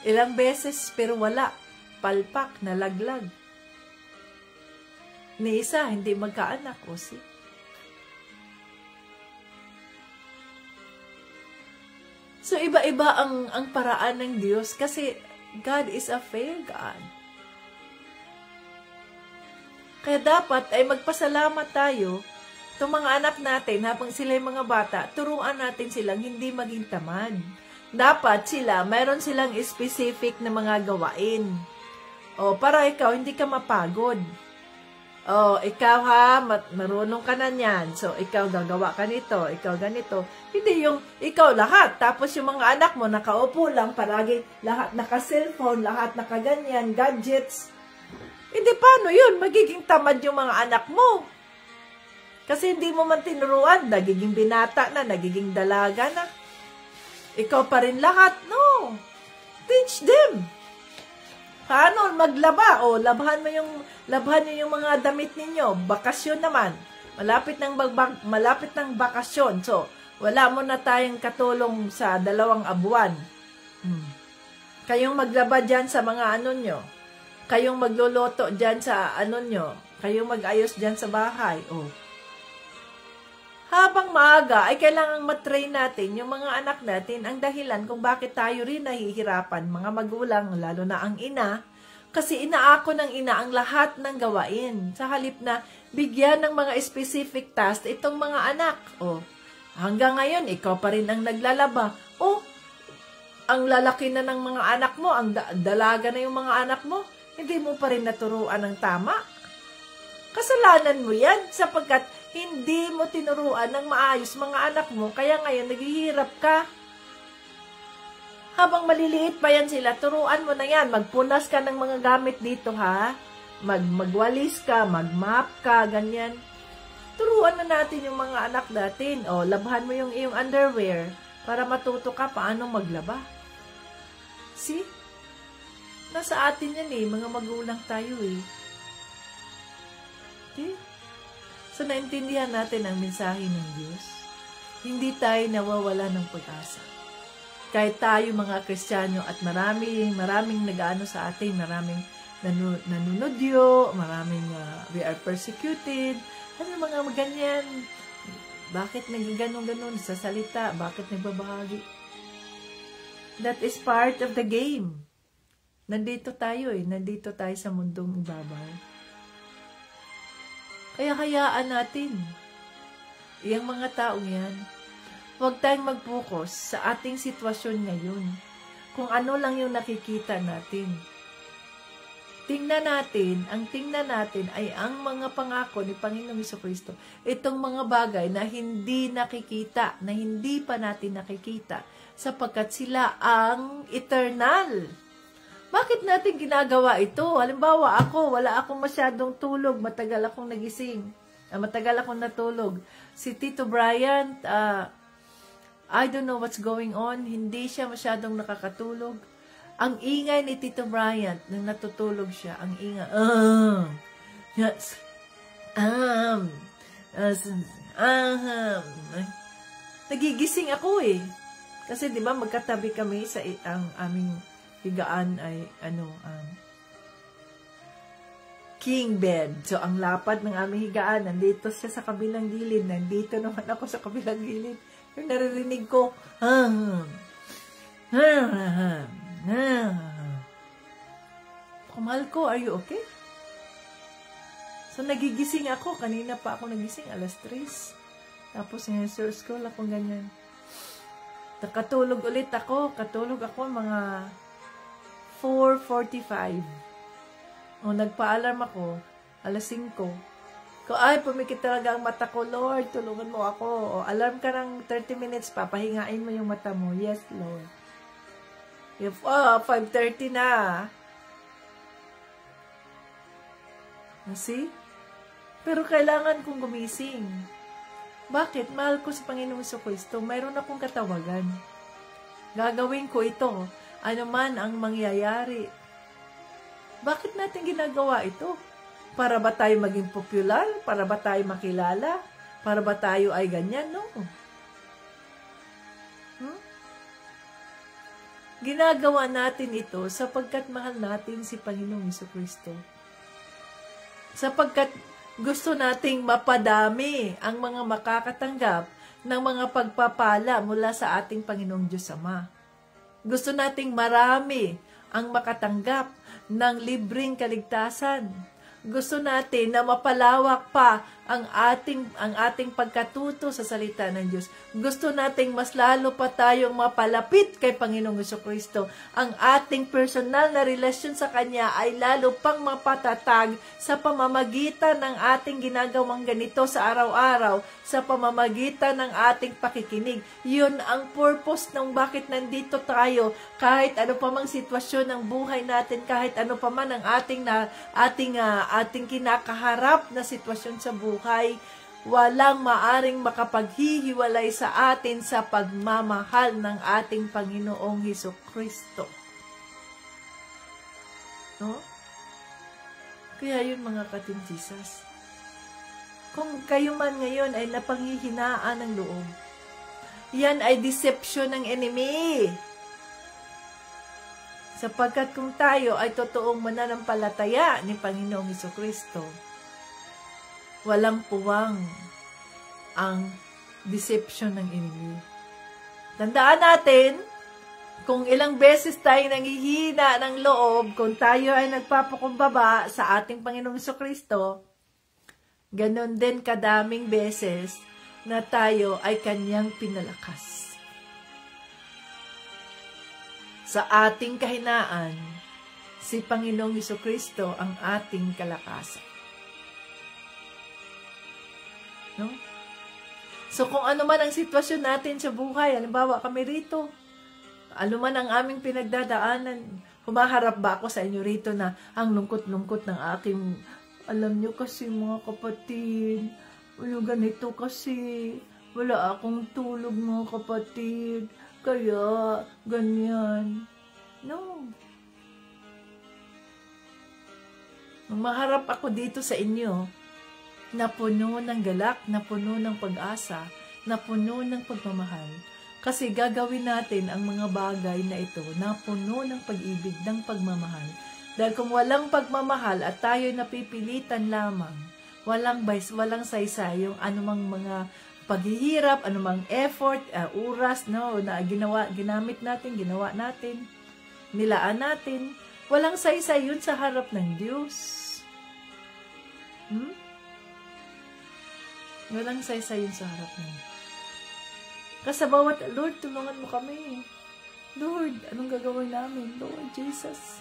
Ilang beses pero wala, palpak, nalaglag. Ni isa hindi magkaanak, o si. So, iba-iba ang paraan ng Diyos kasi God is a fair God. Kaya dapat ay magpasalamat tayo itong mga anak natin habang sila yung mga bata, turuan natin silang hindi maging tamad. Dapat sila, mayroon silang specific na mga gawain. Para ikaw, hindi ka mapagod. Ikaw ha, marunong ka na niyan. So, ikaw gagawa ka nito, ikaw ganito. Hindi yung ikaw lahat. Tapos yung mga anak mo, nakaupo lang, paragi lahat naka-cellphone, lahat nakaganyan, gadgets. Hindi, paano yun? Magiging tamad yung mga anak mo. Kasi hindi mo man tinuruan, nagiging binata na, nagiging dalaga na. Ikaw pa rin lahat. No. Teach them. Paano maglaba? Labhan niyo yung mga damit ninyo. Bakasyon naman. Malapit ng bakasyon. So, wala mo na tayong katulong sa 2 buwan. Kayong maglaba dyan sa mga ano nyo. Kayong magluluto dyan sa ano nyo. Kayong mag-ayos dyan sa bahay. Habang maaga, ay kailangang matrain natin yung mga anak natin ang dahilan kung bakit tayo rin nahihirapan, mga magulang, lalo na ang ina, Kasi inaako ng ina ang lahat ng gawain. Sa halip na bigyan ng mga specific task itong mga anak. O, hanggang ngayon, ikaw pa rin ang naglalaba. O, ang lalaki na ng mga anak mo, ang dalaga na yung mga anak mo, hindi mo pa rin naturuan ng tama. Kasalanan mo yan sapagkat hindi mo tinuruan ng maayos mga anak mo, kaya ngayon naghihirap ka. Habang maliliit pa yan sila, turuan mo na yan. Magpunas ka ng mga gamit dito, ha? Magwalis ka, magmap ka, ganyan. Turuan na natin yung mga anak natin. O, labhan mo yung iyong underwear para matuto ka paano maglaba. See? Nasa atin yan eh. Mga magulang tayo eh. Okay? So, naintindihan natin ang mensahe ng Diyos. Hindi tayo nawawala ng pag-asa. Kahit tayo mga Kristiyano at maraming nag-ano sa atin, maraming nanunodyo, maraming we are persecuted, mga ganyan. Bakit nagaganon-ganon sa salita? Bakit nagbabahagi? That is part of the game. Nandito tayo nandito tayo sa mundong ibabaw. Kaya hayaan natin. Iyang mga taong yan, huwag tayong mag-focus sa ating sitwasyon ngayon. Kung ano lang yung nakikita natin. Tingnan natin ay ang mga pangako ni Panginoong Jesucristo. Itong mga bagay na hindi nakikita, na hindi pa natin nakikita, sapagkat sila ang eternal. Bakit natin ginagawa ito? Halimbawa wala akong masyadong tulog, matagal akong nagising, matagal akong natulog. Si Tito Bryant, I don't know what's going on. Hindi siya masyadong nakakatulog. Ang ingay ni Tito Bryant, nung natutulog siya, ang ingay, yes, nagigising ako eh. Kasi di ba magkatabi kami sa ang aming higaan ay king bed. So ang lapad ng aming higaan, nandito siya sa kabilang gilid, nandito naman ako sa kabilang gilid. Yung naririnig ko, Mahal ko, are you okay? So, nagigising ako. Kanina pa ako nagising, 3:00. Tapos, scroll ako ganyan. Nakatulog ulit ako. Katulog ako mga 4:45. O, nagpa-alarm ako, 5:00. Ay, pumikit talaga ang mata ko, Lord, tulungan mo ako. O, alarm ka ng 30 minutes, papahingain mo yung mata mo. Yes, Lord. 5:30 na. See? Pero kailangan kong gumising. Bakit? Mahal ko sa Panginoong Jesucristo. Mayroon akong katawagan. Gagawin ko ito. Ano man ang mangyayari. Bakit natin ginagawa ito? Para ba tayo maging popular? Para ba tayo makilala? Para ba tayo ay ganyan? No. Ginagawa natin ito sapagkat mahal natin si Panginoong Jesucristo. Sapagkat gusto nating mapadami ang mga makakatanggap ng mga pagpapala mula sa ating Panginoong Diyos Ama. Gusto nating marami ang makatanggap ng libreng kaligtasan. Gusto natin na mapalawak pa ang ating pagkatuto sa salita ng Diyos. Gusto nating mas lalo pa tayong mapalapit kay Panginoong Jesucristo. Ang ating personal na relasyon sa Kanya ay lalo pang mapatatag sa pamamagitan ng ating ginagawang ganito sa araw-araw, sa pamamagitan ng ating pakikinig. Yun ang purpose ng bakit nandito tayo, kahit ano pa mang sitwasyon ng buhay natin, kahit ano pa man ang ating kinakaharap na sitwasyon sa buhay, walang maaring makapaghihiwalay sa atin sa pagmamahal ng ating Panginoong Hesukristo. No? Kaya yun mga katinsisas. Kung kayo man ngayon ay napanghihinaan ng loob, yan ay deception ng enemy. Sapagkat kung tayo ay totoong mananampalataya ni Panginoong Hesukristo, walang puwang ang deception ng enemy. Tandaan natin, Kung ilang beses tayo nanghihina ng loob, kung tayo ay nagpapakumbaba sa ating Panginoong Jesucristo, ganon din kadaming beses na tayo ay kanyang pinalakas. Sa ating kahinaan, si Panginoong Jesucristo ang ating kalakasan. No? So kung ano man ang sitwasyon natin sa buhay, halimbawa kami rito, ano man ang aming pinagdadaanan, humaharap ba ako sa inyo rito na ang lungkot-lungkot ng aking, alam nyo kasi mga kapatid, ganito kasi, wala akong tulog mga kapatid, kaya ganyan. No. Maharap ako dito sa inyo, na puno ng galak, na puno ng pag-asa, na puno ng pagmamahal. Kasi gagawin natin ang mga bagay na ito na puno ng pag-ibig, ng pagmamahal. Dahil kung walang pagmamahal at tayo napipilitan lamang, walang saysay yung anumang mga paghihirap, anumang effort, oras, no, na ginamit natin, ginawa natin, nilaan natin, walang saysay yun sa harap ng Diyos. Walang saysay yun sa harap ng Diyos. Kasi bawat, Lord, tulungan mo kami. Lord, anong gagawin namin? Lord Jesus.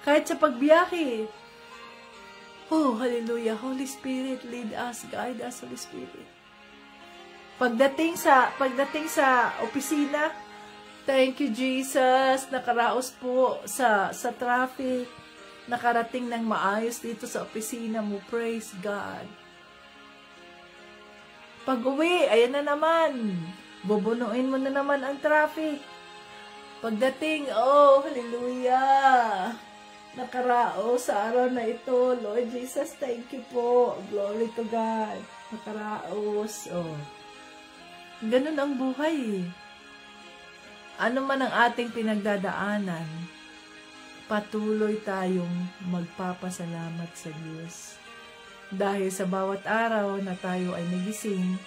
Kahit sa pagbiyahe. Oh, hallelujah. Holy Spirit, lead us, guide us, Holy Spirit. Pagdating sa opisina, thank you, Jesus. Nakaraos po sa traffic. Nakarating ng maayos dito sa opisina mo. Praise God. Pag-uwi, ayan na naman. Bubunuin mo na naman ang traffic. Pagdating, oh, hallelujah. Nakaraos sa araw na ito. Lord Jesus, thank you po. Glory to God. Nakaraos. Oh. Ganun ang buhay. Ano man ang ating pinagdadaanan, patuloy tayong magpapasalamat sa Diyos. Dahil sa bawat araw na tayo ay nagising,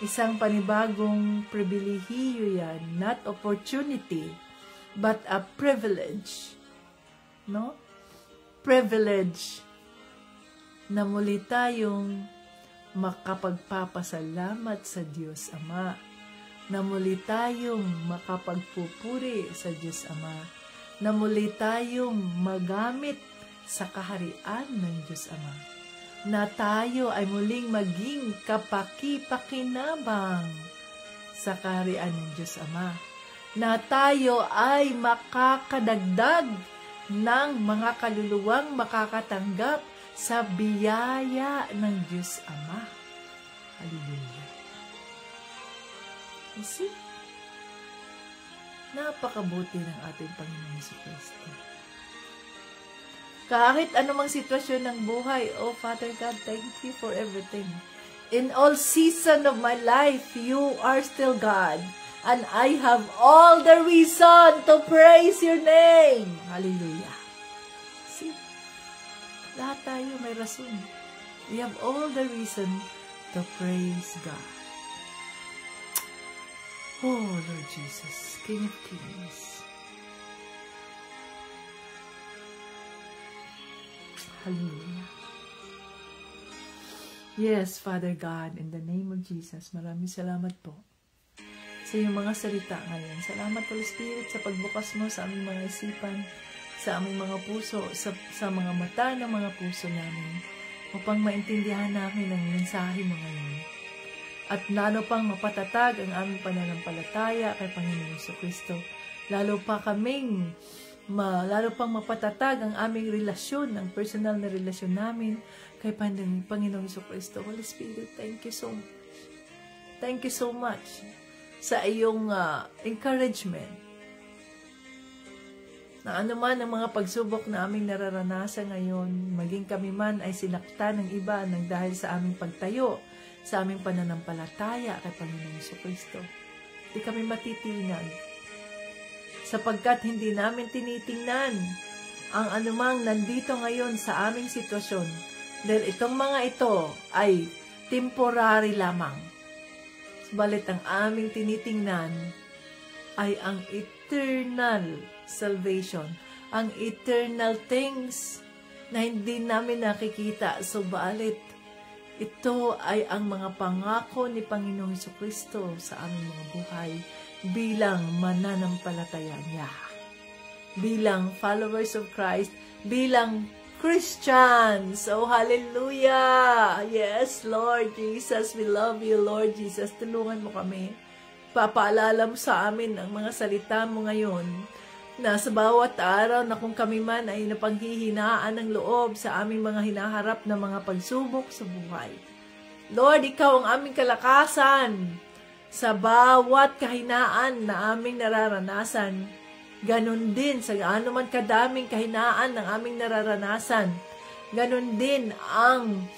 isang panibagong pribilehiyo yan, not opportunity, but a privilege. No? Privilege na muli tayong makapagpapasalamat sa Diyos Ama, na muli tayong makapagpupuri sa Diyos Ama, na muli tayong magamit sa kaharian ng Diyos Ama, na tayo ay muling maging kapaki-pakinabang sa kaharian ng Diyos Ama, na tayo ay makakadagdag ng mga kaluluwang makakatanggap sa biyaya ng Diyos Ama. Hallelujah. You see? Napakabuti ng ating Panginoon Jesucristo. Kahit anumang sitwasyon ng buhay, oh Father God, thank you for everything. In all season of my life, you are still God. And I have all the reason to praise your name. Hallelujah. See? Lahat tayo may rason. We have all the reason to praise God. Oh, Lord Jesus, King of Kings. Hallelujah. Yes, Father God, in the name of Jesus, maraming salamat po sa iyong mga salita ngayon. Salamat, Holy Spirit, sa pagbukas mo sa aming mga isipan, sa aming mga puso, sa mga mata ng mga puso namin, upang maintindihan namin ang mensahe mo ngayon. At lalo pang mapatatag ang aming pananampalataya kay Panginoong Jesucristo. Lalo pang mapatatag ang aming relasyon, ang personal na relasyon namin kay Panginoong Jesucristo. Holy Spirit, thank you so much. Thank you so much sa iyong encouragement. Na anuman ang mga pagsubok na aming nararanasan ngayon, maging kami man ay sinaktan ng iba nang dahil sa aming pagtayo, sa aming pananampalataya kay Panginoong Jesucristo. Hindi kami matitinag. Sapagkat hindi namin tinitingnan ang anumang nandito ngayon sa aming sitwasyon. Dahil itong mga ito ay temporary lamang. Subalit ang aming tinitingnan ay ang eternal salvation, ang eternal things na hindi namin nakikita. Subalit, ito ay ang mga pangako ni Panginoong Jesucristo sa aming mga buhay bilang mananampalataya niya, bilang followers of Christ, bilang Christians. Oh, hallelujah! Yes, Lord Jesus, we love you, Lord Jesus. Tulungan mo kami. Papaalala mo sa amin ang mga salita mo ngayon na sa bawat araw na kung kami man ay napanghihinaan ng loob sa aming mga hinaharap na mga pagsubok sa buhay. Lord, ikaw ang aming kalakasan sa bawat kahinaan na aming nararanasan. Ganon din sa gaano man kadaming kahinaan ng aming nararanasan. Ganon din ang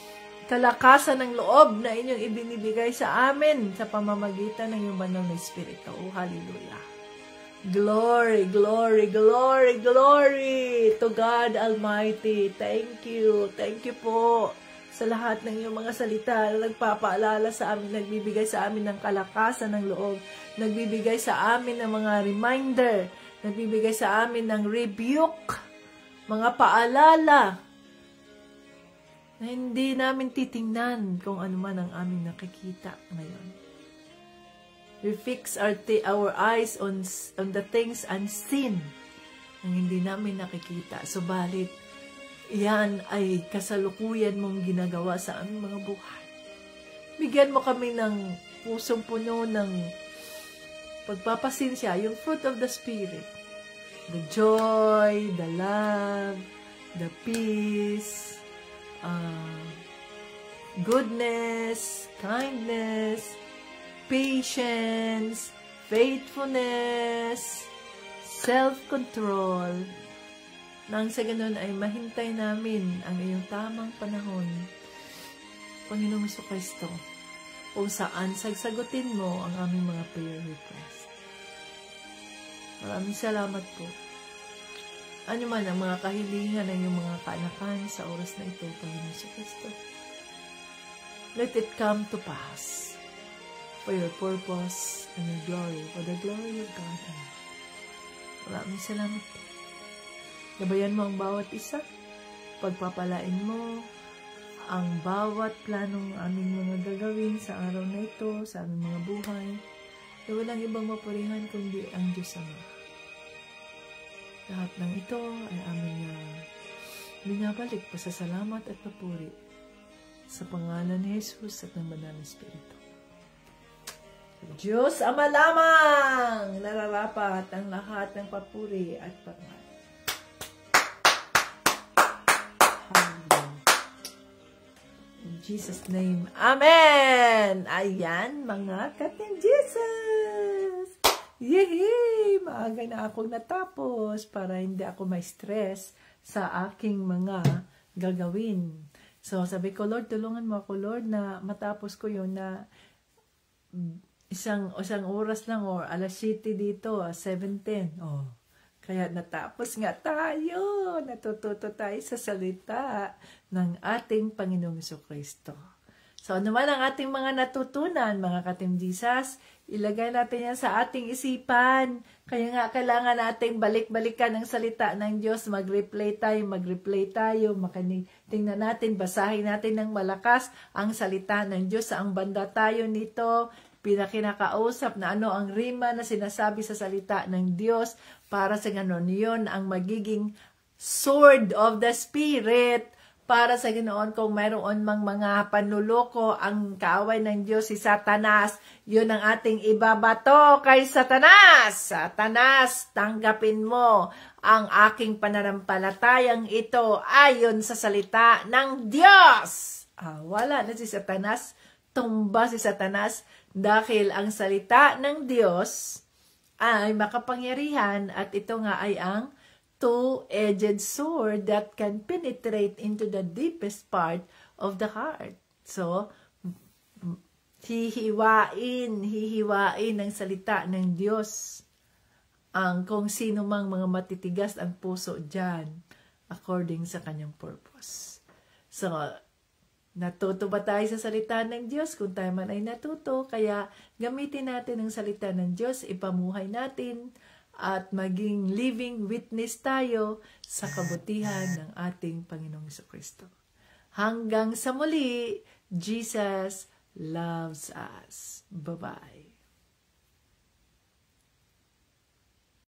kalakasan ng loob na inyong ibinibigay sa amin sa pamamagitan ng iyong banal na Espiritu. Oh, hallelujah. Glory, glory, glory, glory to God Almighty. Thank you. Thank you po sa lahat ng iyong mga salita na nagpapaalala sa amin, nagbibigay sa amin ng kalakasan ng loob, nagbibigay sa amin ng mga reminder, nagbibigay sa amin ng rebuke, mga paalala na hindi namin titingnan kung ano man ang aming nakikita ngayon. We fix our eyes on the things unseen ang hindi namin nakikita. Subalit, yan ay kasalukuyan mong ginagawa sa aming mga buhay. Bigyan mo kami ng pusong puno ng pagpapasinsya, yung fruit of the Spirit. The joy, the love, the peace, goodness, kindness, patience, faithfulness, self-control, nang sa ganun ay mahintay namin ang iyong tamang panahon, Panginoong Jesucristo, kung saan sasagutin mo ang aming mga prayer request. Maraming salamat po. Ano man ang mga kahilingan ng iyong mga kaanakan sa oras na ito, Panginoong Jesucristo, let it come to pass. For your purpose and your glory, for the glory of God. Maraming salamat po. Gabayan mo ang bawat isa. Pagpapalain mo ang bawat planong aming mga gagawin sa araw na ito, sa aming mga buhay, na walang ibang mapurihan kundi ang Diyos Ama. Lahat ng ito ay aming binabalik pa sa salamat at papuri sa pangalan ni Jesus at ng Banal na Espiritu. Diyos Ama lamang nararapat ang lahat ng papuri at pangalan. In Jesus' name, Amen! Ayan, mga Ka-Team Jesus! Yehey! Maaga na akong natapos para hindi ako ma-stress sa aking mga gagawin. So, sabi ko, Lord, tulungan mo ako, Lord, na matapos ko yun na isang oras lang or alas 7 dito, 7:10. Oh, kaya natapos nga tayo. Natututo tayo sa salita ng ating Panginoong Jesucristo. So, ano man ang ating mga natutunan, mga Ka-Team Jesus, ilagay natin yan sa ating isipan. Kaya nga, kailangan nating balik-balikan ang salita ng Diyos. Mag-replay tayo, tingnan natin, basahin natin ng malakas ang salita ng Diyos. Saang banda tayo nito, pinakinakausap na ano ang rima na sinasabi sa salita ng Diyos para sa ganon yun ang magiging sword of the Spirit para sa ganoon kung mayroon mang mga panluloko ang kaaway ng Diyos si Satanas, yun ang ating ibabato kay Satanas. Satanas, tanggapin mo ang aking pananampalatayang ito ayon sa salita ng Diyos. Wala na si Satanas, tumba si Satanas, dahil ang salita ng Diyos ay makapangyarihan at ito nga ay ang two-edged sword that can penetrate into the deepest part of the heart. So, hihiwain ng salita ng Diyos ang kung sino mang mga matitigas ang puso dyan according sa kanyang purpose. So, Natuto ba tayo sa salita ng Diyos? Kung tayo man ay natuto, kaya gamitin natin ang salita ng Diyos, ipamuhay natin, at maging living witness tayo sa kabutihan ng ating Panginoong Jesucristo. Hanggang sa muli, Jesus loves us. Bye-bye.